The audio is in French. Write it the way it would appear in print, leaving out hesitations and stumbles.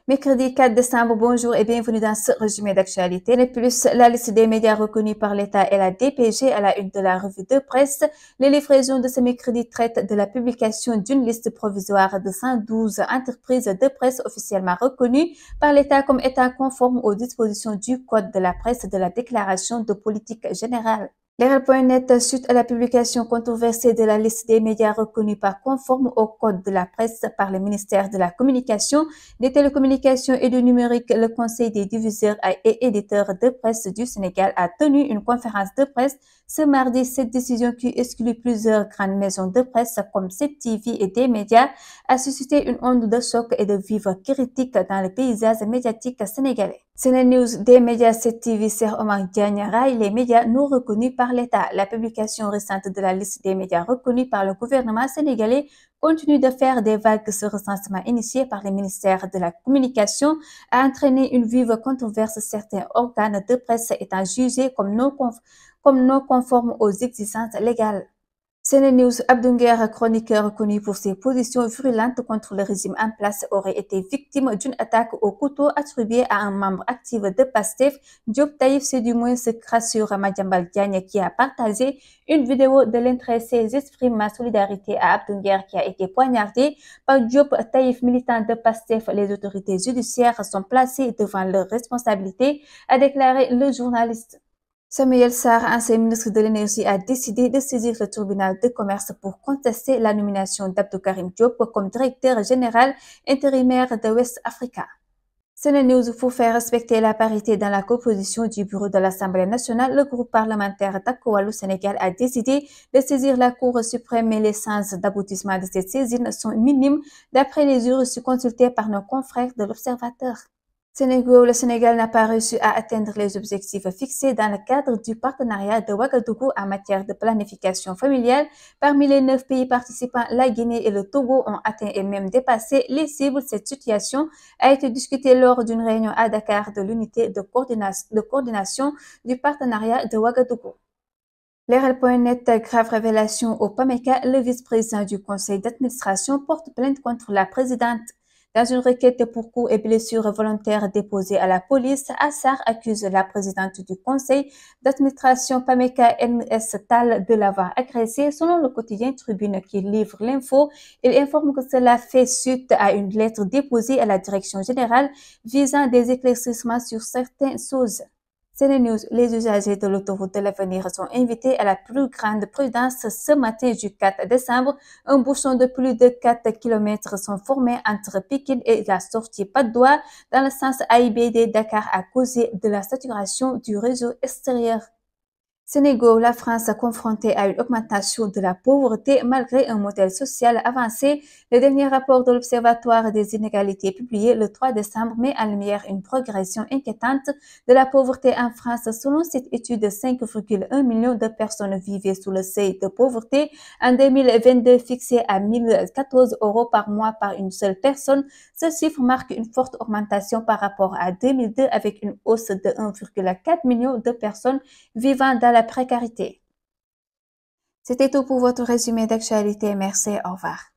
Mercredi 4 décembre, bonjour et bienvenue dans ce résumé d'actualité. De plus, la liste des médias reconnus par l'État et la DPG à la une de la revue de presse. Les livraisons de ce mercredi traitent de la publication d'une liste provisoire de 112 entreprises de presse officiellement reconnues par l'État comme étant conformes aux dispositions du Code de la presse de la Déclaration de politique générale. Leral.net, suite à la publication controversée de la liste des médias reconnus par conforme au Code de la presse par le ministère de la Communication, des télécommunications et du numérique, le Conseil des diffuseurs et éditeurs de presse du Sénégal a tenu une conférence de presse ce mardi. Cette décision qui exclut plusieurs grandes maisons de presse comme 7TV et des médias a suscité une onde de choc et de vives critiques dans le paysage médiatique sénégalais. News des médias 7TV, Cheikh Omar Diagne raille les médias non reconnus par l'État. La publication récente de la liste des médias reconnus par le gouvernement sénégalais continue de faire des vagues. Ce recensement initié par le ministère de la Communication a entraîné une vive controverse, certains organes de presse étant jugés comme non conformes aux exigences légales. News, Abdounger, chroniqueur connu pour ses positions virulentes contre le régime en place, aurait été victime d'une attaque au couteau attribuée à un membre actif de PASTEF. Diop Taïf, c'est du moins ce rassure Madiambal Diagne qui a partagé une vidéo de l'intéressé. J'exprime ma solidarité à Abdounger qui a été poignardé par Diop Taïf, militant de PASTEF. Les autorités judiciaires sont placées devant leurs responsabilités, a déclaré le journaliste. Samuel Sarr, ancien ministre de l'Énergie, a décidé de saisir le tribunal de commerce pour contester la nomination d'Abdou Karim Diop comme directeur général intérimaire de West Africa. News, pour faire respecter la parité dans la composition du bureau de l'Assemblée nationale, le groupe parlementaire Takku Wallu Sénégal a décidé de saisir la Cour suprême, mais les chances d'aboutissement de cette saisine sont minimes d'après les juristes consultés par nos confrères de l'Observateur. Le Sénégal n'a pas réussi à atteindre les objectifs fixés dans le cadre du partenariat de Ouagadougou en matière de planification familiale. Parmi les 9 pays participants, la Guinée et le Togo ont atteint et même dépassé les cibles. Cette situation a été discutée lors d'une réunion à Dakar de l'unité de coordination du partenariat de Ouagadougou. Leral.net, grave révélation au PAMECA, le vice-président du conseil d'administration porte plainte contre la présidente. Dans une requête pour coups et blessures volontaires déposée à la police, Assar accuse la présidente du conseil d'administration PAMECA, NS Tal, de l'avoir agressée. Selon le quotidien Tribune qui livre l'info, il informe que cela fait suite à une lettre déposée à la direction générale visant des éclaircissements sur certaines choses. News, les usagers de l'autoroute de l'avenir sont invités à la plus grande prudence ce matin du 4 décembre. Un bouchon de plus de 4 km sont formés entre Pikine et la sortie Patte d'Oie dans le sens AIBD Dakar à cause de la saturation du réseau extérieur. Sénégal, la France confrontée à une augmentation de la pauvreté malgré un modèle social avancé. Le dernier rapport de l'Observatoire des inégalités publié le 3 décembre met en lumière une progression inquiétante de la pauvreté en France. Selon cette étude, 5,1 millions de personnes vivaient sous le seuil de pauvreté en 2022, fixé à 1014 € par mois par une seule personne. Ce chiffre marque une forte augmentation par rapport à 2002 avec une hausse de 1,4 million de personnes vivant dans la précarité. C'était tout pour votre résumé d'actualité. Merci, au revoir.